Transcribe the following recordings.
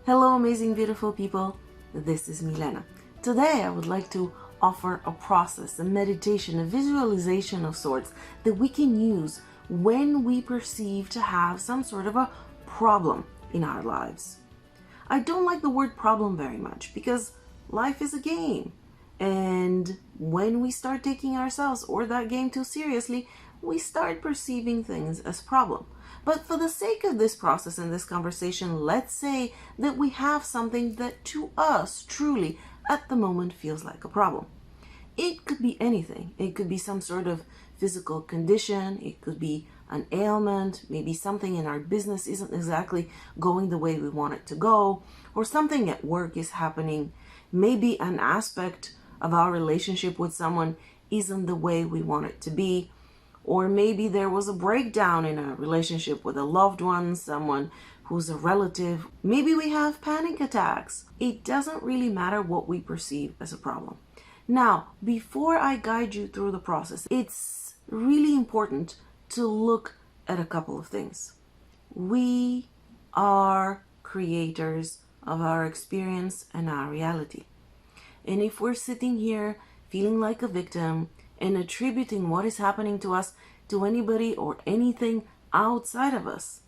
Hello, amazing, beautiful people. This is Milena. Today, I would like to offer a process, a meditation, a visualization of sorts that we can use when we perceive to have some sort of a problem in our lives. I don't like the word problem very much because life is a game. And when we start taking ourselves or that game too seriously, we start perceiving things as problem. But for the sake of this process and this conversation, let's say that we have something that to us truly at the moment feels like a problem. It could be anything. It could be some sort of physical condition. It could be an ailment. Maybe something in our business isn't exactly going the way we want it to go, or something at work is happening. Maybe an aspect of our relationship with someone isn't the way we want it to be. Or maybe there was a breakdown in a relationship with a loved one, someone who's a relative. Maybe we have panic attacks. It doesn't really matter what we perceive as a problem. Now, before I guide you through the process, it's really important to look at a couple of things. We are creators of our experience and our reality. And if we're sitting here feeling like a victim and attributing what is happening to us to anybody or anything outside of us,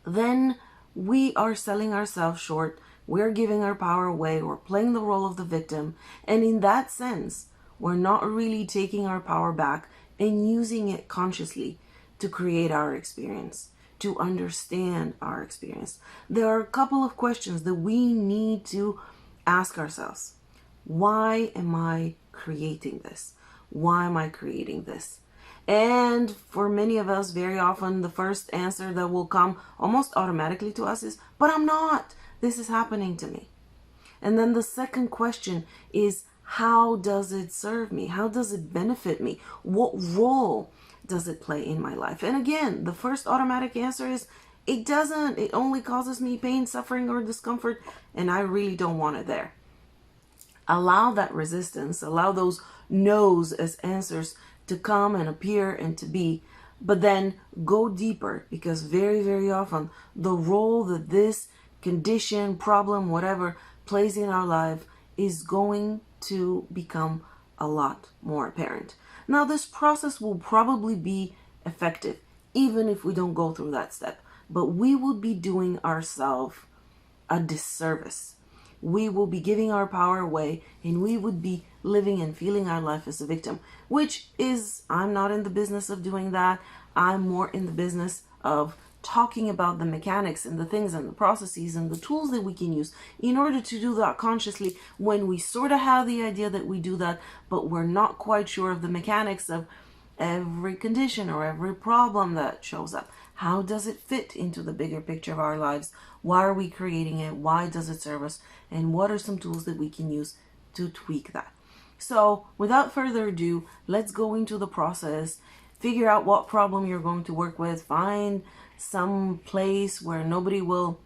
then we are selling ourselves short. We're giving our power away. We're playing the role of the victim. And in that sense, we're not really taking our power back and using it consciously to create our experience, to understand our experience. There are a couple of questions that we need to ask ourselves. Why am I creating this? Why am I creating this? And for many of us, very often, the first answer that will come almost automatically to us is, but I'm not. This is happening to me. And then the second question is, how does it serve me? How does it benefit me? What role does it play in my life? And again, the first automatic answer is, it doesn't. It only causes me pain, suffering, or discomfort, and I really don't want it there. Allow that resistance, allow those no's as answers to come and appear and to be, but then go deeper, because very, very often the role that this condition, problem, whatever plays in our life is going to become a lot more apparent. Now, this process will probably be effective even if we don't go through that step, but we would be doing ourselves a disservice. We will be giving our power away, and we would be living and feeling our life as a victim, which is, I'm not in the business of doing that. I'm more in the business of talking about the mechanics and the things and the processes and the tools that we can use in order to do that consciously when we sort of have the idea that we do that, but we're not quite sure of the mechanics of every condition or every problem that shows up. How does it fit into the bigger picture of our lives? Why are we creating it? Why does it serve us? And what are some tools that we can use to tweak that? So without further ado, let's go into the process. Figure out what problem you're going to work with. Find some place where nobody will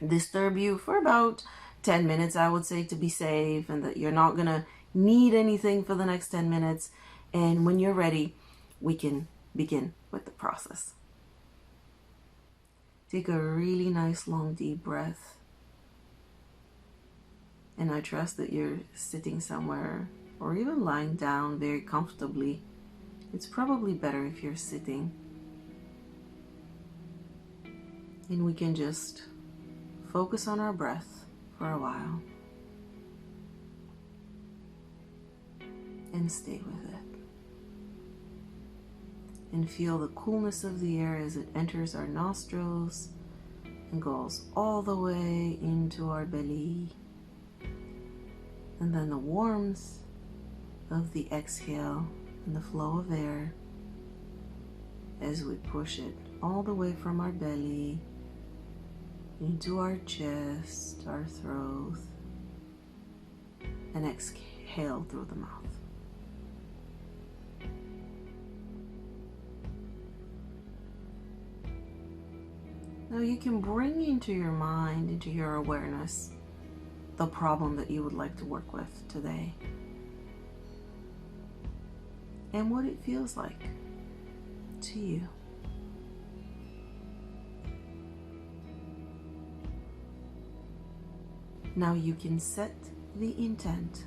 disturb you for about 10 minutes, I would say, to be safe, and that you're not going to need anything for the next 10 minutes. And when you're ready, we can begin with the process. Take a really nice long deep breath. And I trust that you're sitting somewhere or even lying down very comfortably. It's probably better if you're sitting. And we can just focus on our breath for a while and stay with it. And feel the coolness of the air as it enters our nostrils and goes all the way into our belly. And then the warmth of the exhale and the flow of air as we push it all the way from our belly into our chest, our throat, and exhale through the mouth. Now you can bring into your mind, into your awareness, the problem that you would like to work with today and what it feels like to you. Now you can set the intent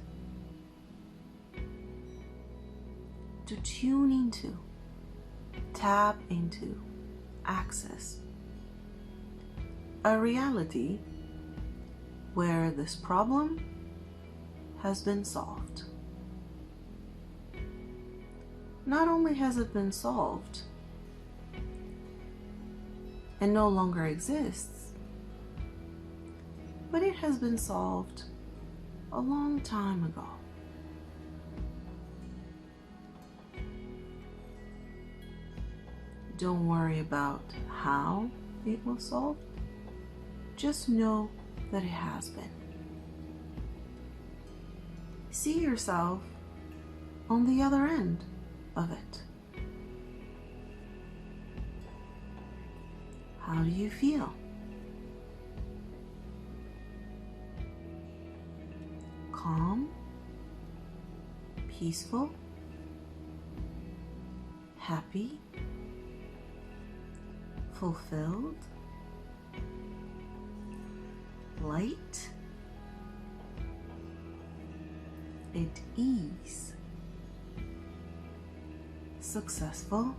to tune into, tap into, access a reality where this problem has been solved. Not only has it been solved and no longer exists, but it has been solved a long time ago. Don't worry about how it was solved. Just know that it has been. See yourself on the other end of it. How do you feel? Calm, peaceful, happy, fulfilled, light, at ease, successful,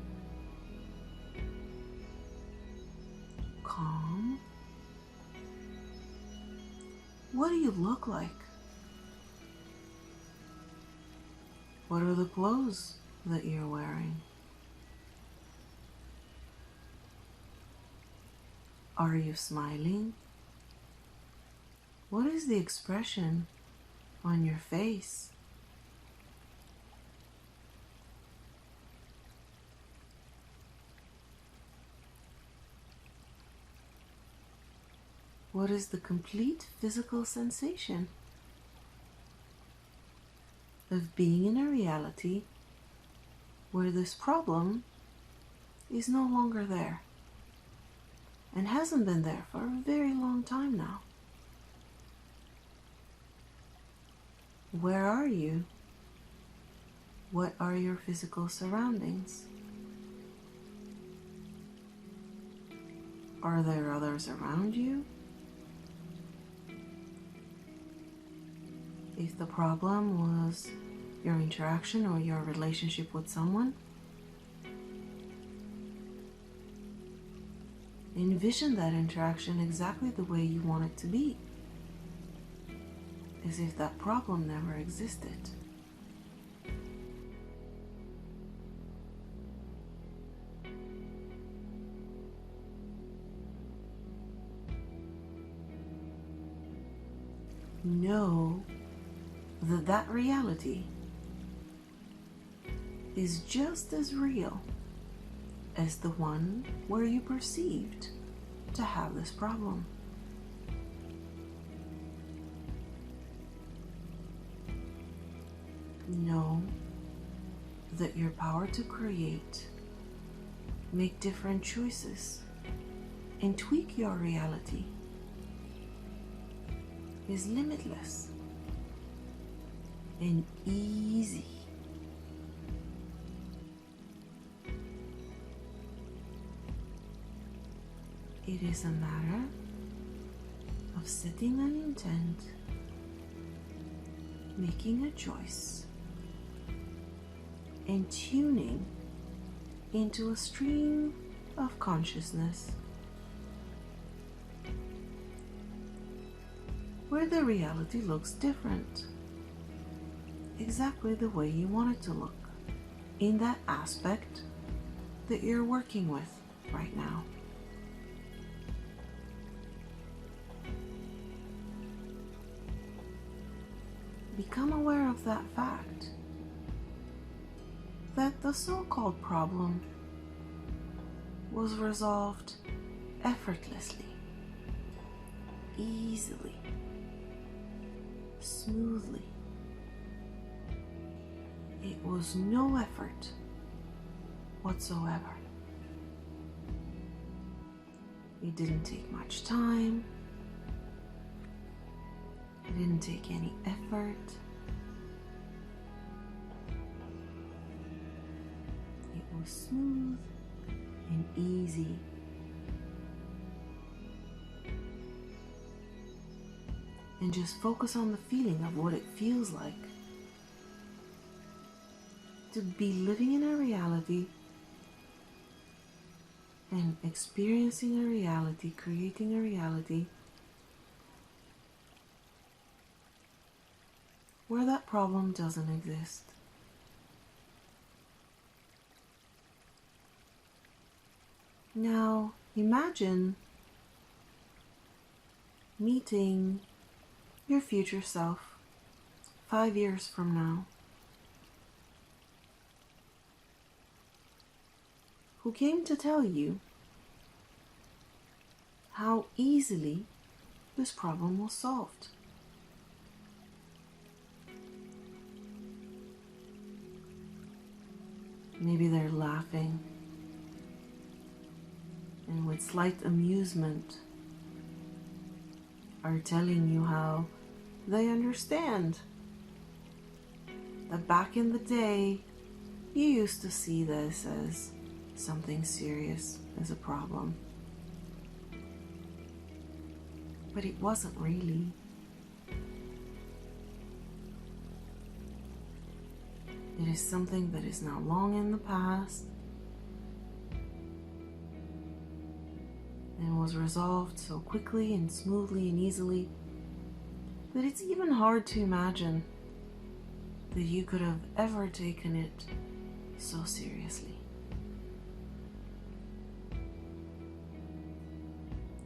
calm. What do you look like? What are the clothes that you're wearing? Are you smiling? What is the expression on your face? What is the complete physical sensation of being in a reality where this problem is no longer there and hasn't been there for a very long time now? Where are you? What are your physical surroundings? Are there others around you? If the problem was your interaction or your relationship with someone, envision that interaction exactly the way you want it to be, as if that problem never existed. Know that that reality is just as real as the one where you perceived to have this problem. Know that your power to create, make different choices, and tweak your reality is limitless and easy. It is a matter of setting an intent, making a choice, and tuning into a stream of consciousness where the reality looks different, exactly the way you want it to look, in that aspect that you're working with right now. Become aware of that fact, that the so-called problem was resolved effortlessly, easily, smoothly. It was no effort whatsoever. It didn't take much time. It didn't take any effort. It was smooth and easy. and just focus on the feeling of what it feels like to be living in a reality and experiencing a reality, creating a reality where that problem doesn't exist. Now, imagine meeting your future self 5 years from now, who came to tell you how easily this problem was solved. Maybe they're laughing and with slight amusement are telling you how they understand that back in the day you used to see this as something serious, as a problem. But it wasn't really. It is something that is now long in the past and was resolved so quickly and smoothly and easily that it's even hard to imagine that you could have ever taken it so seriously.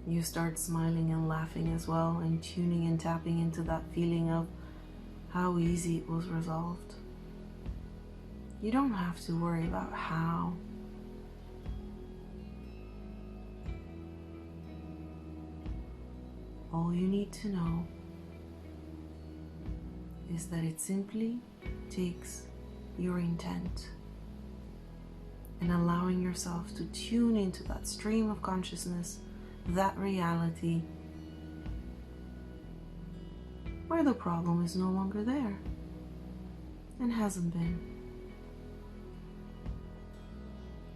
You start smiling and laughing as well, and tuning and tapping into that feeling of how easy it was resolved. You don't have to worry about how. All you need to know is that it simply takes your intent and allowing yourself to tune into that stream of consciousness, that reality where the problem is no longer there and hasn't been.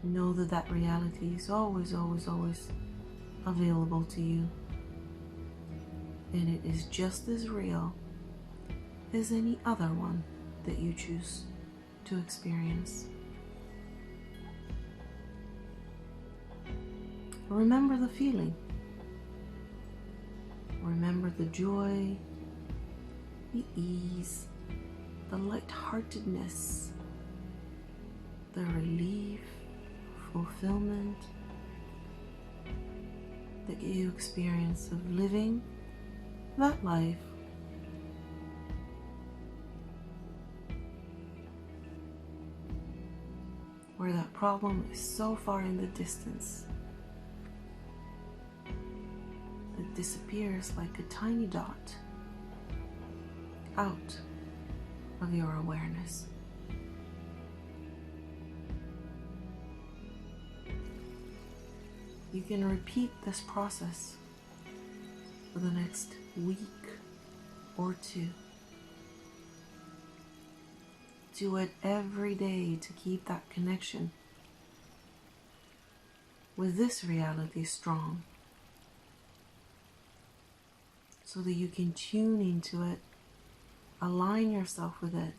Know that that reality is always, always, always available to you, and it is just as real as any other one that you choose to experience. Remember the feeling. Remember the joy, the ease, the lightheartedness, the relief, fulfillment that you experience of living that life where that problem is so far in the distance that disappears like a tiny dot out of your awareness. You can repeat this process for the next week or two. Do it every day to keep that connection with this reality strong, so that you can tune into it, align yourself with it,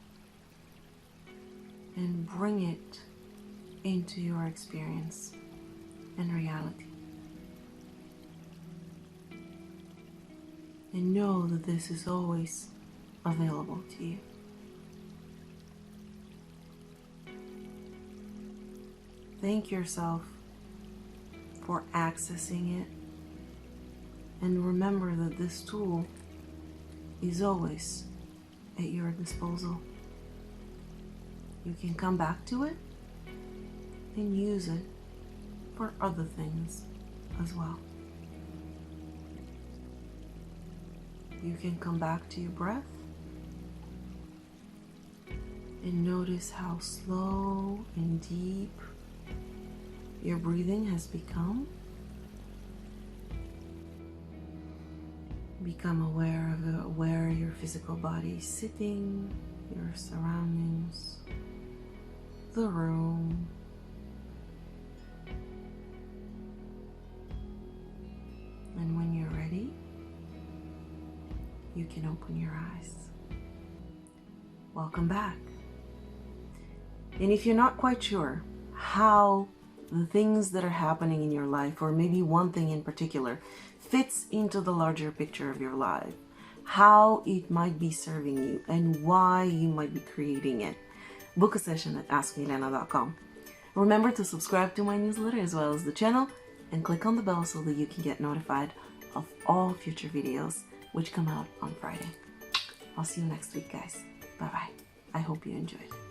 and bring it into your experience and reality. And know that this is always available to you. Thank yourself for accessing it, and remember that this tool is always at your disposal. You can come back to it and use it for other things as well. You can come back to your breath and notice how slow and deep your breathing has become. Become aware of where your physical body is sitting, your surroundings, the room. And when you're ready, you can open your eyes. Welcome back. And if you're not quite sure how the things that are happening in your life, or maybe one thing in particular, fits into the larger picture of your life, how it might be serving you, and why you might be creating it, book a session at askmilena.com. Remember to subscribe to my newsletter as well as the channel, and click on the bell so that you can get notified of all future videos which come out on Friday. I'll see you next week, guys. Bye-bye. I hope you enjoyed.